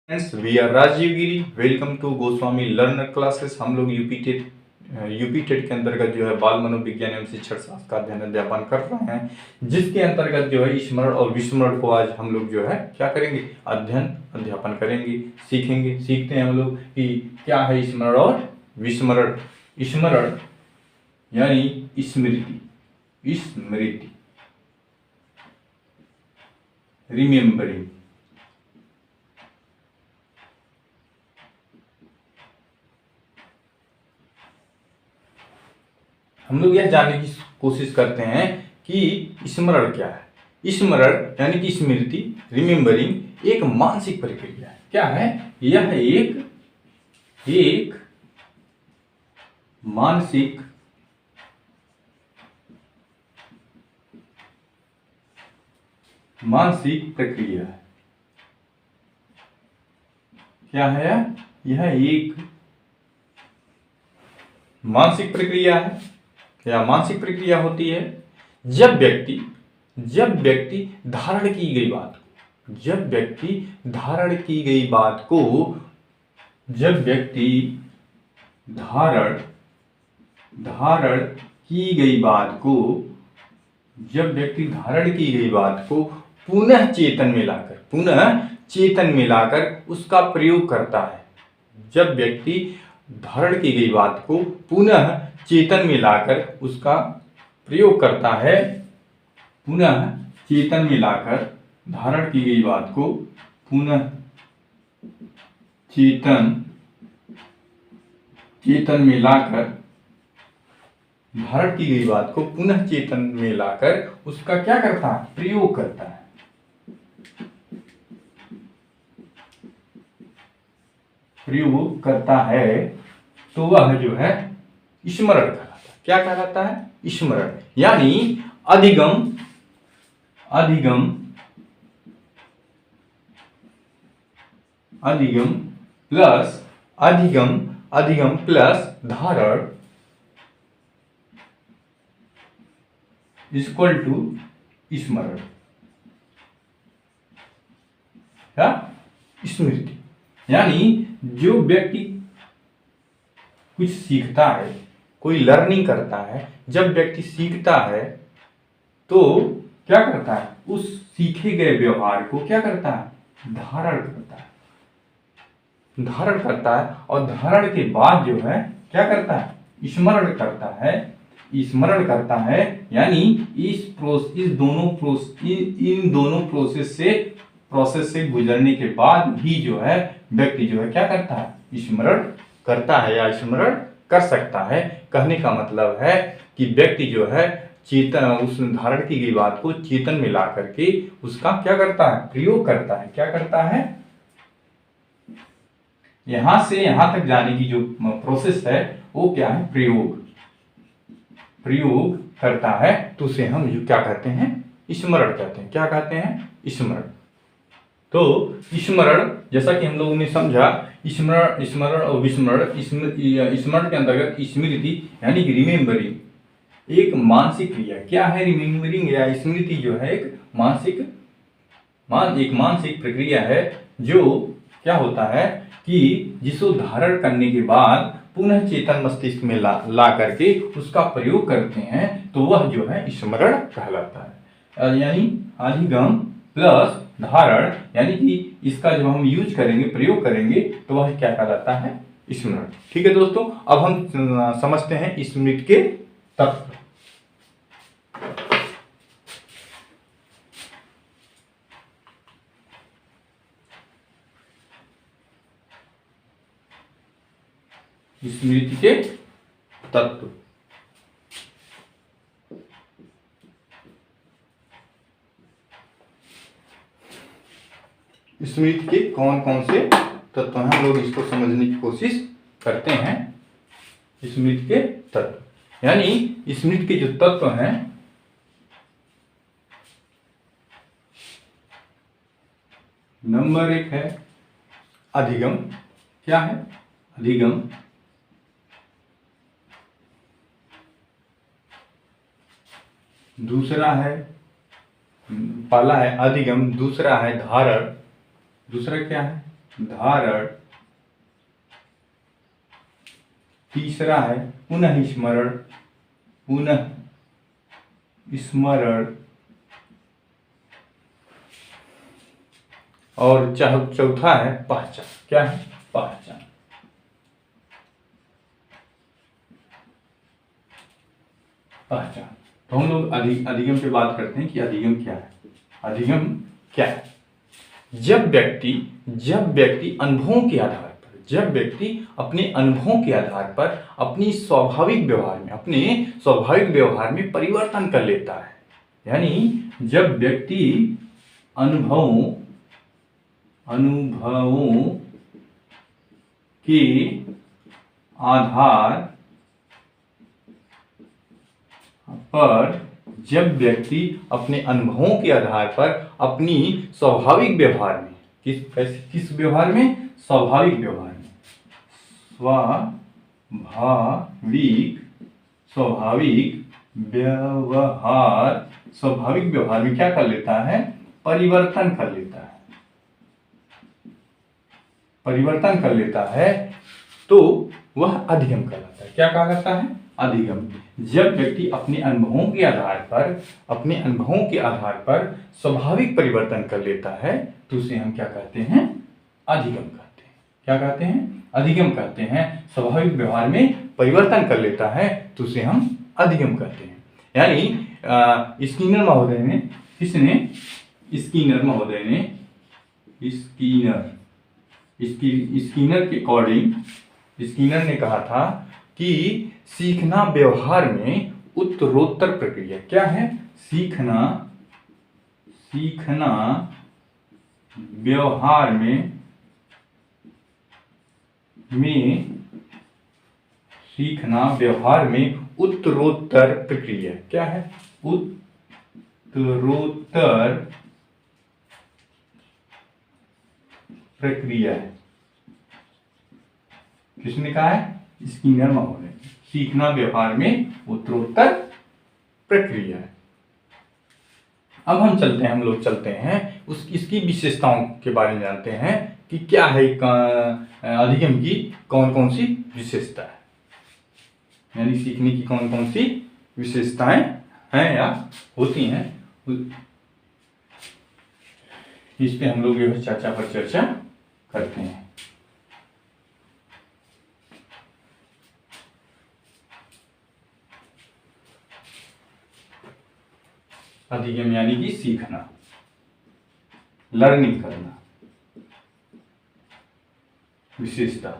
Friends, we are Rajiv Giri. Welcome to Goswami learner classes. हम लोग UP TET के अंतर्गत जो है बाल मनोविज्ञान एवं शिक्षण शास्त्र का अध्ययन कर रहे हैं, जिसके अंतर्गत जो है स्मरण और विस्मरण को आज हम लोग जो है क्या करेंगे, अध्यापन करेंगे, सीखते हैं हम लोग कि क्या है स्मरण और विस्मरण। स्मरण यानी स्मृति, रिमेम्बरिंग। हम लोग यह जानने की कोशिश करते हैं कि स्मरण क्या है। स्मरण यानी कि स्मृति, रिमेम्बरिंग एक मानसिक प्रक्रिया है। क्या है यह? एक मानसिक प्रक्रिया है। क्या है यह? एक मानसिक प्रक्रिया है या मानसिक प्रक्रिया होती है जब व्यक्ति धारण की गई बात को जब व्यक्ति धारण की गई बात को पुनः चेतन में लाकर उसका प्रयोग करता है। जब व्यक्ति धारण की गई बात को पुनः चेतन में लाकर उसका प्रयोग करता है, धारण की गई बात को पुनः चेतन में लाकर उसका क्या करता है? प्रयोग करता है। तो वह जो है स्मरण कहलाता है। क्या कहलाता है? स्मरण यानी अधिगम प्लस धारण इक्वल टू स्मरण या स्मृति। यानी जो व्यक्ति कुछ सीखता है, कोई लर्निंग करता है, जब व्यक्ति सीखता है तो क्या करता है? उस सीखे गए व्यवहार को क्या करता है? धारण करता है और धारण के बाद जो है क्या करता है? स्मरण करता है। यानी इन दोनों प्रोसेस से गुजरने के बाद ही जो है व्यक्ति जो है क्या करता है? स्मरण करता है या स्मरण कर सकता है। कहने का मतलब है कि व्यक्ति जो है उस धारण की गई बात को चेतन में ला करके उसका क्या करता है? प्रयोग करता है। क्या करता है? यहां से यहां तक जाने की जो प्रोसेस है वो क्या है? प्रयोग करता है। तो उसे हम क्या कहते हैं? स्मरण कहते हैं। क्या कहते हैं? स्मरण। तो स्मरण, जैसा कि हम लोगों ने समझा, स्मरण और विस्मरण। स्मरण के अंतर्गत स्मृति यानी कि रिमेम्बरिंग एक मानसिक क्रिया। क्या है रिमेम्बरिंग या स्मृति? जो है एक मानसिक प्रक्रिया है जो क्या होता है कि जिसको धारण करने के बाद पुनः चेतन मस्तिष्क में ला करके उसका प्रयोग करते हैं, तो वह जो है स्मरण कहलाता है। यानी अधिगम प्लस धारण, यानी कि इसका जब हम यूज करेंगे, प्रयोग करेंगे, तो वह क्या कहलाता है? स्मरण। ठीक है दोस्तों, अब हम समझते हैं स्मृति के तत्व। स्मृति के तत्व। स्मृति के कौन कौन से तत्व हैं, हम लोग इसको समझने की कोशिश करते हैं। स्मृति के तत्व यानी स्मृति के जो तत्व हैं, नंबर 1 है अधिगम। क्या है? अधिगम। दूसरा है, पहला है अधिगम, दूसरा है धारण, दूसरा क्या है? धारण, तीसरा है पुनः स्मरण, पुनः स्मरण, और चौथा है पहचान। क्या है? पहचान। पहचान। तो हम लोग अधिगम पे बात करते हैं कि अधिगम क्या है। अधिगम क्या है? जब व्यक्ति अनुभवों के आधार पर, जब व्यक्ति अपने अनुभवों के आधार पर अपने स्वाभाविक व्यवहार में परिवर्तन कर लेता है, यानी जब व्यक्ति अनुभवों के आधार पर, जब व्यक्ति अपने अनुभवों के आधार पर अपनी स्वाभाविक व्यवहार में, किस व्यवहार में? स्वाभाविक व्यवहार में, स्वाभाविक व्यवहार में क्या कर लेता है? परिवर्तन कर लेता है। परिवर्तन कर लेता है तो वह अधिगम कहलाता है। क्या कहा जाता है? अधिगम। जब व्यक्ति अपने अनुभवों के आधार पर स्वाभाविक परिवर्तन कर लेता है तो उसे हम क्या कहते हैं? अधिगम कहते हैं। क्या कहते हैं? अधिगम कहते हैं। स्वाभाविक व्यवहार में परिवर्तन कर लेता है तो उसे हम अधिगम कहते हैं। यानी स्किनर महोदय ने, किसने? स्किनर महोदय ने, स्किनर के अकॉर्डिंग, स्किनर ने कहा था कि सीखना व्यवहार में उत्तरोत्तर प्रक्रिया। क्या है? सीखना व्यवहार में उत्तरोत्तर प्रक्रिया। क्या है? उत्तरोत्तर प्रक्रिया है। किसने कहा है? स्किनर महोदय। सीखना व्यवहार में उत्तरोत्तर प्रक्रिया है। अब हम लोग चलते हैं इसकी विशेषताओं के बारे में जानते हैं कि क्या है अधिगम की कौन कौन सी विशेषता है, यानी सीखने की कौन कौन सी विशेषताएं हैं या होती हैं, इस पे हम लोग चर्चा करते हैं। अधिगम यानी कि सीखना, लर्निंग करना। विशेषता,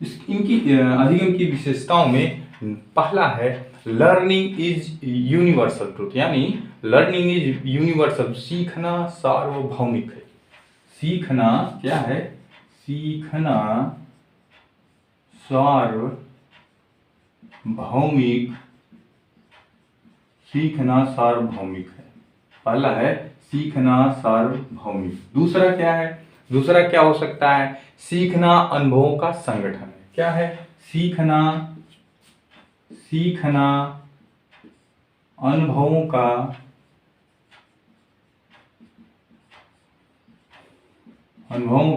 इनकी अधिगम की विशेषताओं में पहला है लर्निंग इज यूनिवर्सल ट्रूथ, यानी लर्निंग इज यूनिवर्सल, सीखना सार्वभौमिक है। सीखना क्या है? सीखना सार्वभौमिक है। पहला है सीखना सार्वभौमिक। दूसरा क्या है? दूसरा क्या हो सकता है? सीखना अनुभवों का संगठन है। क्या है? सीखना अनुभवों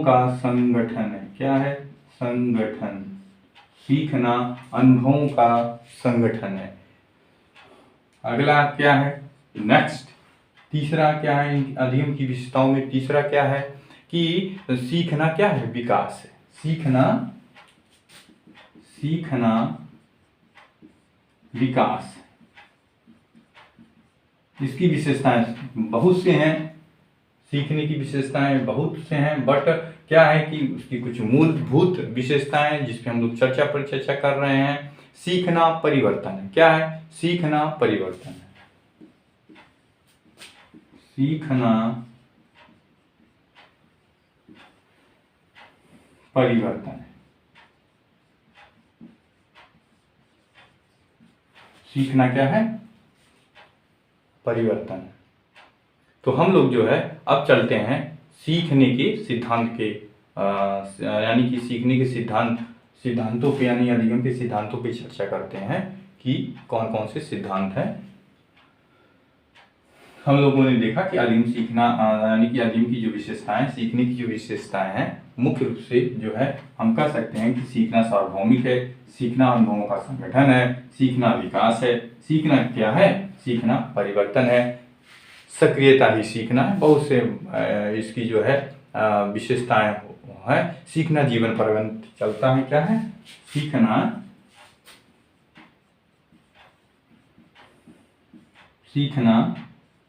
का संगठन है। क्या है? संगठन। सीखना अनुभवों का संगठन है। अगला क्या है? नेक्स्ट, तीसरा क्या है अधिगम की विशेषताओं में? तीसरा क्या है कि सीखना क्या है? विकास है। सीखना विकास। इसकी विशेषताएं बहुत से हैं, सीखने की विशेषताएं बहुत से हैं, बट क्या है कि उसकी कुछ मूलभूत विशेषताएं जिस पे हम लोग चर्चा कर रहे हैं। सीखना परिवर्तन है। क्या है? सीखना परिवर्तन है। सीखना परिवर्तन है। सीखना क्या है? परिवर्तन। तो हम लोग जो है अब चलते हैं सीखने के सिद्धांत के यानी कि सीखने के सिद्धांतों पे, यानी अधिगम के सिद्धांतों पे चर्चा करते हैं कि कौन कौन से सिद्धांत हैं। हम लोगों ने देखा कि अधीन सीखना यानी कि अधीन की जो विशेषताएं, सीखने की जो विशेषताएं हैं, मुख्य रूप से जो है हम कह सकते हैं कि सीखना सार्वभौमिक है, सीखना अनुभवों का संगठन है, सीखना विकास है, सीखना क्या है, सीखना परिवर्तन है, सक्रियता ही सीखना है। बहुत से इसकी जो है विशेषताएं है। सीखना जीवन पर्यंत चलता है, क्या है, सीखना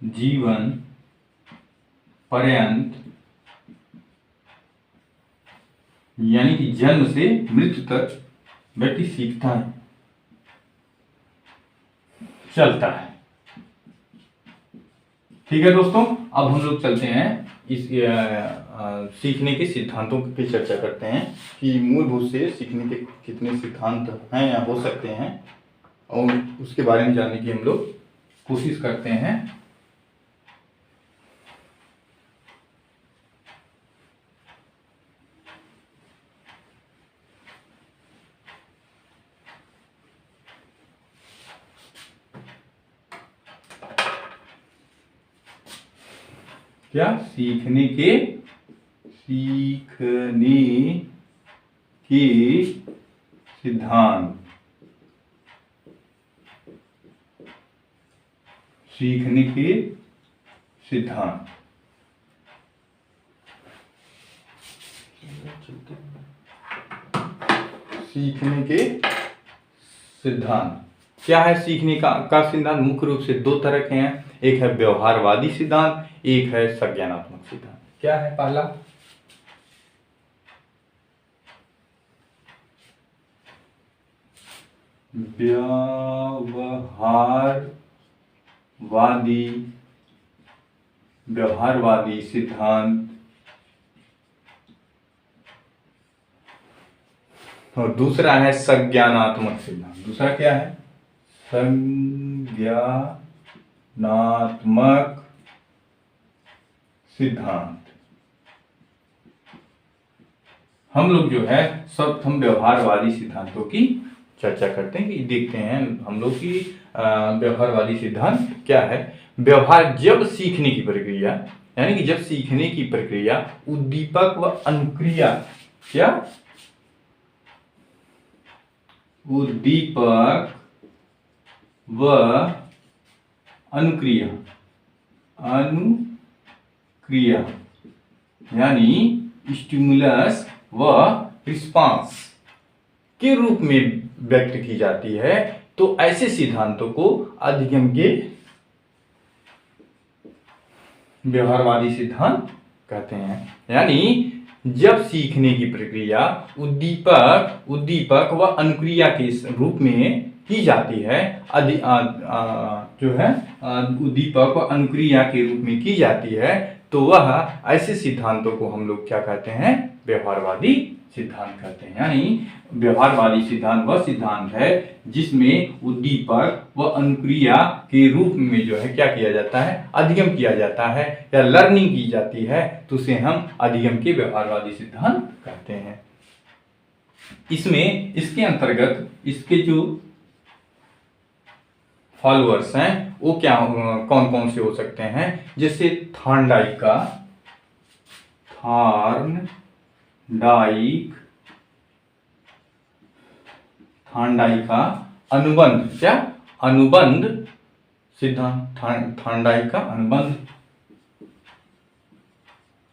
जीवन पर्यंत यानी कि जन्म से मृत्यु तक व्यक्ति सीखता है, चलता है। ठीक है दोस्तों, अब हम लोग चलते हैं इस सीखने के सिद्धांतों की चर्चा करते हैं कि मूलभूत से सीखने के कितने सिद्धांत हैं या हो सकते हैं, और उसके बारे में जानने की हम लोग कोशिश करते हैं। क्या, सीखने के सिद्धांत, सीखने के सिद्धांत। सीखने के सिद्धांत क्या है? सीखने का सिद्धांत मुख्य रूप से दो तरह के हैं, एक है व्यवहारवादी सिद्धांत, एक है संज्ञानात्मक सिद्धांत। क्या है पहला? व्यवहारवादी सिद्धांत, और दूसरा है संज्ञानात्मक सिद्धांत। दूसरा क्या है? संज्ञानात्मक सिद्धांत। हम लोग जो है सब हम व्यवहारवादी सिद्धांतों की चर्चा करते हैं कि देखते हैं हम लोग की व्यवहारवादी सिद्धांत क्या है। व्यवहार, जब सीखने की प्रक्रिया यानी कि जब सीखने की प्रक्रिया उद्दीपक व अनुक्रिया, क्या, उद्दीपक व अनुक्रिया यानी स्टिमुलस व रिस्पांस के रूप में व्यक्त की जाती है, तो ऐसे सिद्धांतों को अधिगम के व्यवहारवादी सिद्धांत कहते हैं। यानी जब सीखने की प्रक्रिया उद्दीपक व अनुक्रिया के रूप में की जाती है, जो है उद्दीपक व अनुक्रिया के रूप में की जाती है, तो वह ऐसे सिद्धांतों को हम लोग क्या कहते हैं? व्यवहारवादी सिद्धांत कहते हैं। यानी व्यवहारवादी सिद्धांत वह सिद्धांत है जिसमें उद्दीपक व अनुक्रिया के रूप में जो है क्या किया जाता है? अधिगम किया जाता है या लर्निंग की जाती है, तो उसे हम अधिगम के व्यवहारवादी सिद्धांत कहते हैं। इसमें इसके अंतर्गत इसके जो फॉलोअर्स हैं वो क्या कौन कौन से हो सकते हैं? जैसे थॉर्नडाइक का अनुबंध, क्या, अनुबंध सिद्धांत, थॉर्नडाइक का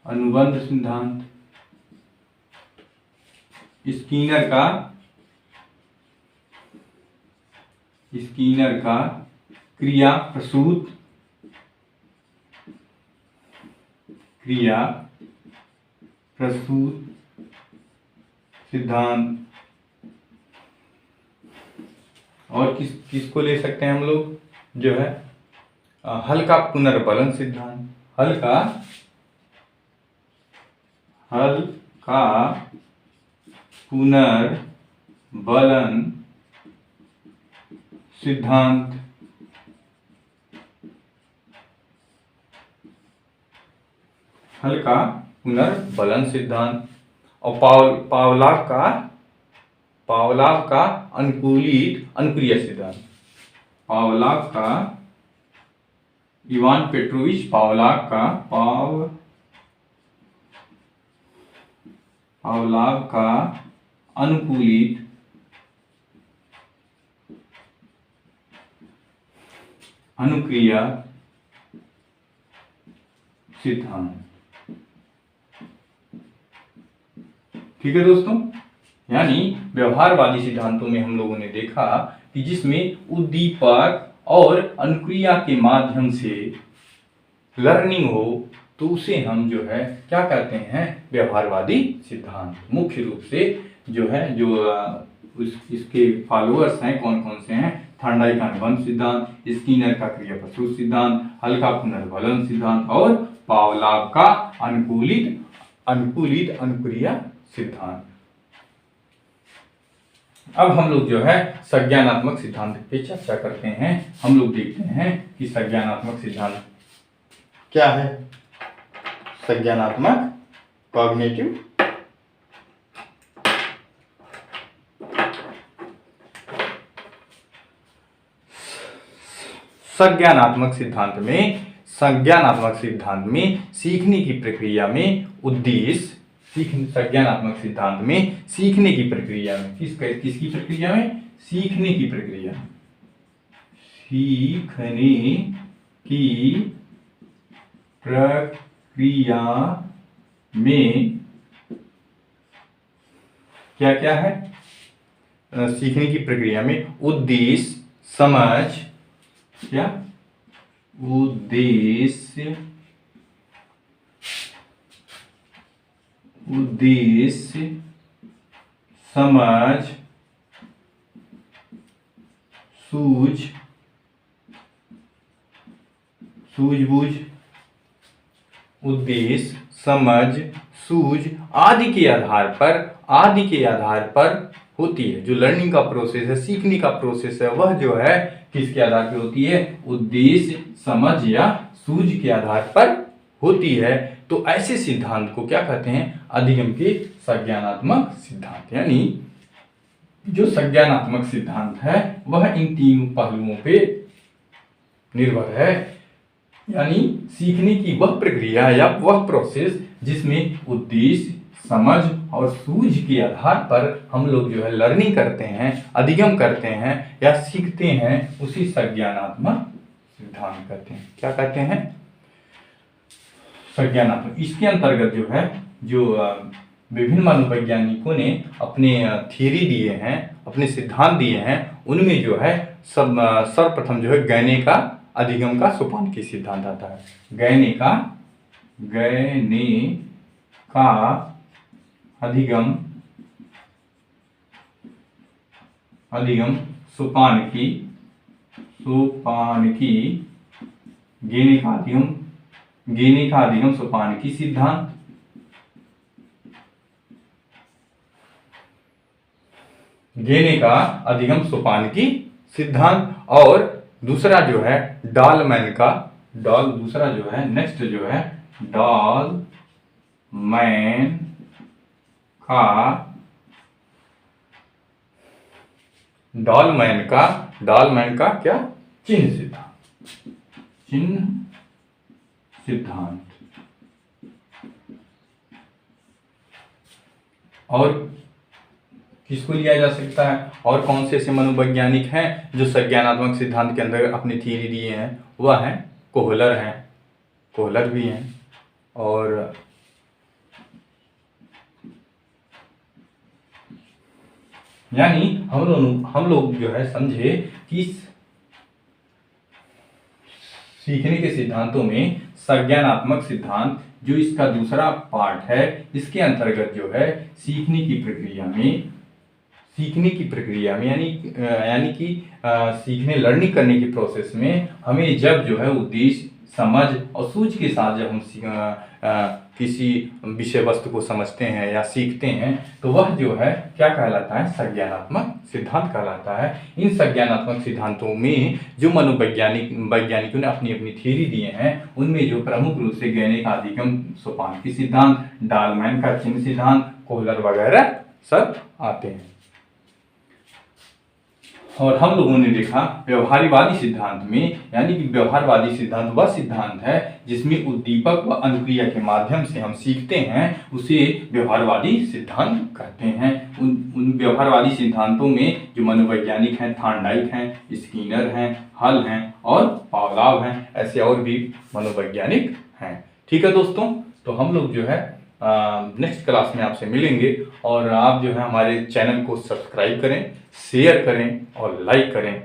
अनुबंध सिद्धांत, स्किनर का क्रिया प्रसूत सिद्धांत, और किसको ले सकते हैं हम लोग? जो है हल्का पुनर्बलन सिद्धांत, हल्का पुनर्बलन सिद्धांत, हल्का पुनर्बलन सिद्धांत, और पावलाव का अनुकूलित अनुक्रिया सिद्धांत, पावलाव का इवान पेट्रोविच पावलाव का अनुकूलित अनुक्रिया सिद्धांत। ठीक है दोस्तों, यानी व्यवहारवादी सिद्धांतों में हम लोगों ने देखा कि जिसमें उद्दीपक और अनुक्रिया के माध्यम से लर्निंग हो, तो उसे हम जो है क्या कहते हैं, व्यवहारवादी सिद्धांत। मुख्य रूप से जो है इसके फॉलोअर्स हैं कौन कौन से हैं, थॉर्नडाइक का अनुबंध सिद्धांत, स्किनर का क्रिया प्रसूत सिद्धांत, हल्का पुनर्वलन सिद्धांत और पावलाव का अनुकूलित अनुक्रिया सिद्धांत। अब हम लोग जो है संज्ञानात्मक सिद्धांत पे चर्चा करते हैं। हम लोग देखते हैं कि संज्ञानात्मक सिद्धांत क्या है। संज्ञानात्मक कॉग्निटिव संज्ञानात्मक सिद्धांत में सीखने की प्रक्रिया में उद्देश्य, संज्ञानात्मक सिद्धांत में सीखने की प्रक्रिया में किसकी प्रक्रिया में, सीखने की प्रक्रिया में क्या क्या है, सीखने की प्रक्रिया में उद्देश्य, समझ, क्या उद्देश्य, समझ, सूझबूझ, उद्देश्य, समझ, सूझ आदि के आधार पर होती है। जो लर्निंग का प्रोसेस है, सीखने का प्रोसेस है, वह जो है किसके आधार पर होती है, उद्देश्य, समझ या सूझ के आधार पर होती है। तो ऐसे सिद्धांत को क्या कहते हैं, अधिगम के संज्ञानात्मक सिद्धांत। यानी जो संज्ञानात्मक सिद्धांत है वह इन तीन पहलुओं पे निर्भर है। यानी सीखने की वह प्रक्रिया या वह प्रोसेस जिसमें उद्देश्य, समझ और सूझ के आधार पर हम लोग जो है लर्निंग करते हैं, अधिगम करते हैं या सीखते हैं, उसी संज्ञानात्मक सिद्धांत कहते हैं। क्या कहते हैं, संज्ञानात्मक। इसके अंतर्गत जो है विभिन्न मनोवैज्ञानिकों ने अपने थियरी दिए हैं, अपने सिद्धांत दिए हैं, उनमें जो है सर्वप्रथम जो है गैने का अधिगम का सोपान की सिद्धांत आता है। गैने का अधिगम सोपान की गेने का अधिगम सोपान की सिद्धांत। गेने का अधिगम सोपान की सिद्धांत और दूसरा जो है डालमैन का डालमैन का क्या, चिन्ह सिद्धांत। और किसको लिया जा सकता है, और कौन से ऐसे मनोवैज्ञानिक हैं जो संज्ञानात्मक सिद्धांत के अंदर अपनी थियरी दिए हैं, वह हैं कोहलर भी हैं। और यानी हम लोग जो है समझे कि सीखने के सिद्धांतों में संज्ञानात्मक सिद्धांत जो इसका दूसरा पार्ट है, इसके अंतर्गत जो है सीखने की प्रक्रिया में यानी कि सीखने लर्निंग करने की प्रोसेस में हमें जब जो है उद्देश्य, समझ और सूझ के साथ जब हम किसी विषय वस्तु को समझते हैं या सीखते हैं, तो वह जो है क्या कहलाता है, संज्ञानात्मक सिद्धांत कहलाता है। इन संज्ञानात्मक सिद्धांतों में जो वैज्ञानिकों ने अपनी अपनी थियरी दिए हैं, उनमें जो प्रमुख रूप से गैने का अधिगम सोपान की सिद्धांत, डालमैन का चिन्ह सिद्धांत, कोहलर वगैरह सब आते हैं। और हम लोगों ने देखा व्यवहारवादी सिद्धांत में, यानी कि व्यवहारवादी सिद्धांत वह सिद्धांत है जिसमें उद्दीपक व अनुक्रिया के माध्यम से हम सीखते हैं, उसे व्यवहारवादी सिद्धांत कहते हैं। उन व्यवहारवादी सिद्धांतों में जो मनोवैज्ञानिक हैं, थॉर्नडाइक हैं, स्किनर हैं, हल हैं और पावलोव हैं, ऐसे और भी मनोवैज्ञानिक हैं। ठीक है दोस्तों, तो हम लोग जो है नेक्स्ट क्लास में आपसे मिलेंगे, और आप जो है हमारे चैनल को सब्सक्राइब करें, शेयर करें और लाइक करें।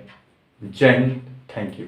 जय हिंद, थैंक यू।